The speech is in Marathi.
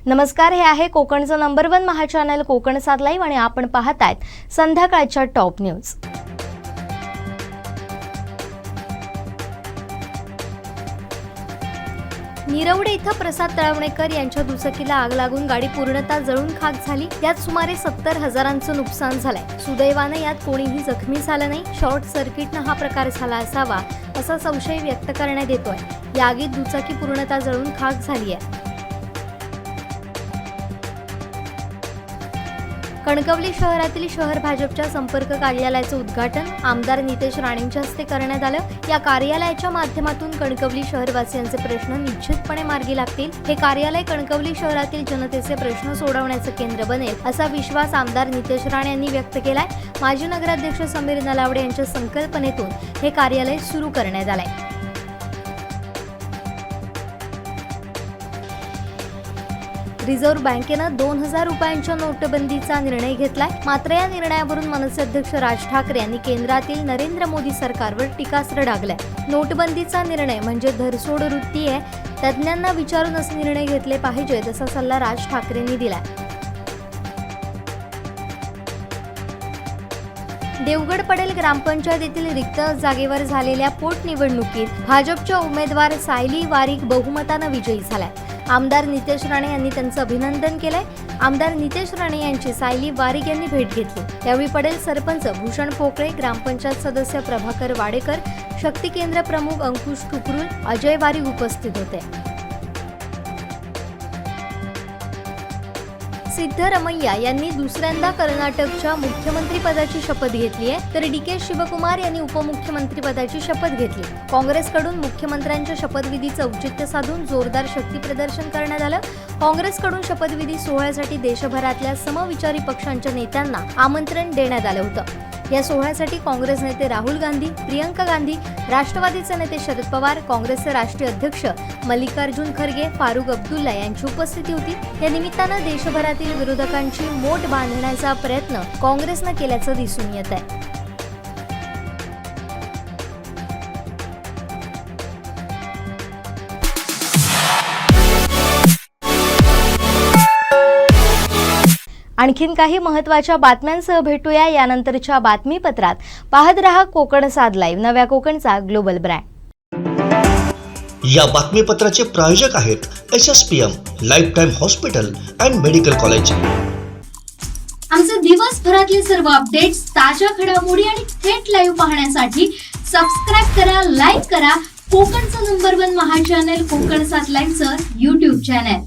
नमस्कार, हे आहे कोकणचं नंबर 1 महा चॅनल कोकण 7 लाईव्ह आणि आपण पाहतायत संध्याकाळच्या टॉप न्यूज। निरवडे इथं प्रसाद तळवणेकर यांच्या दुचाकीला आग लागून गाडी पूर्णतः जळून खाक झाली। यात सुमारे 70,000चं नुकसान झालंय। सुदैवाने यात कोणीही जखमी झालं नाही। शॉर्ट सर्किटनं हा प्रकार झाला असावा असा संशय व्यक्त करण्यात येतोय। या आगीत दुचाकी पूर्णतः जळून खाक झाली आहे। कणकवली शहरातील शहर भाजपच्या संपर्क कार्यालयाचं उद्घाटन आमदार नितेश राणेंच्या हस्ते करण्यात आलं। या कार्यालयाच्या माध्यमातून कणकवली शहरवासियांचे प्रश्न निश्चितपणे मार्गी लागतील। हे कार्यालय कणकवली शहरातील जनतेचे प्रश्न सोडवण्याचं केंद्र बनेल असा विश्वास आमदार नितेश राणे यांनी व्यक्त केलाय। माजी नगराध्यक्ष समीर नलावडे यांच्या संकल्पनेतून हे कार्यालय सुरू करण्यात आलंय। रिझर्व्ह बँकेनं 2000 रुपयांच्या नोटबंदीचा निर्णय घेतलाय। मात्र या निर्णयावरून मनसे अध्यक्ष राज ठाकरे यांनी केंद्रातील नरेंद्र मोदी सरकारवर टीकास्त्र डागलाय। नोटबंदीचा निर्णय म्हणजे धरसोड वृत्ती आहे, तज्ज्ञांना विचारून असे निर्णय घेतले पाहिजेत असा सल्ला राज ठाकरेंनी दिलाय। देवगड पडेल ग्रामपंचायतीतील रिक्त जागेवर झालेल्या पोटनिवडणुकीत भाजपच्या उमेदवार सायली वारिक बहुमतानं विजयी झालाय। आमदार नितेश राणे यांनी त्यांचं अभिनंदन केलंय। आमदार नितेश राणे यांची सायली वारिक यांनी भेट घेतली। यावेळी पडेल सरपंच भूषण पोकळे, ग्रामपंचायत सदस्य प्रभाकर वाडेकर, शक्ती केंद्र प्रमुख अंकुश ठुकरुल, अजय वारिक उपस्थित होते। सिद्धरमैया यांनी दुसऱ्यांदा कर्नाटकच्या मुख्यमंत्रीपदाची शपथ घेतली आहे, तर डी.के. शिवकुमार यांनी उपमुख्यमंत्रीपदाची शपथ घेतली। काँग्रेसकडून मुख्यमंत्र्यांच्या शपथविधीचं औचित्य साधून जोरदार शक्ती प्रदर्शन करण्यात आलं। काँग्रेसकडून शपथविधी सोहळ्यासाठी देशभरातल्या समविचारी पक्षांच्या नेत्यांना आमंत्रण देण्यात आलं होतं। या सोहळ्यासाठी काँग्रेस नेते राहुल गांधी, प्रियंका गांधी, राष्ट्रवादीचे नेते शरद पवार, काँग्रेसचे राष्ट्रीय अध्यक्ष मल्लिकार्जुन खरगे, फारुख अब्दुल्ला यांची उपस्थिती होती। या निमित्तानं देशभरातील विरोधकांची मोट बांधण्याचा प्रयत्न काँग्रेसनं केल्याचं दिसून येत आहे। आणखीन काही महत्त्वाच्या बातम्यांसह भेटूया यानंतरच्या बातमीपत्रात। पाहत रहा कोकण 7 लाईव्ह, नव्या कोकणचा ग्लोबल ब्रँड। या बातमीपत्राचे प्रायोजक आहेत SSPM lifetime hospital and medical college. आमचे दिवसभरातले सर्व अपडेट्स, ताज्या घडामोडी आणि थेट लाईव्ह पाहण्यासाठी सबस्क्राइब करा, लाईक करा कोकणचं नंबर 1 महा चॅनल कोकण 7 लाईव्हचं YouTube चॅनल।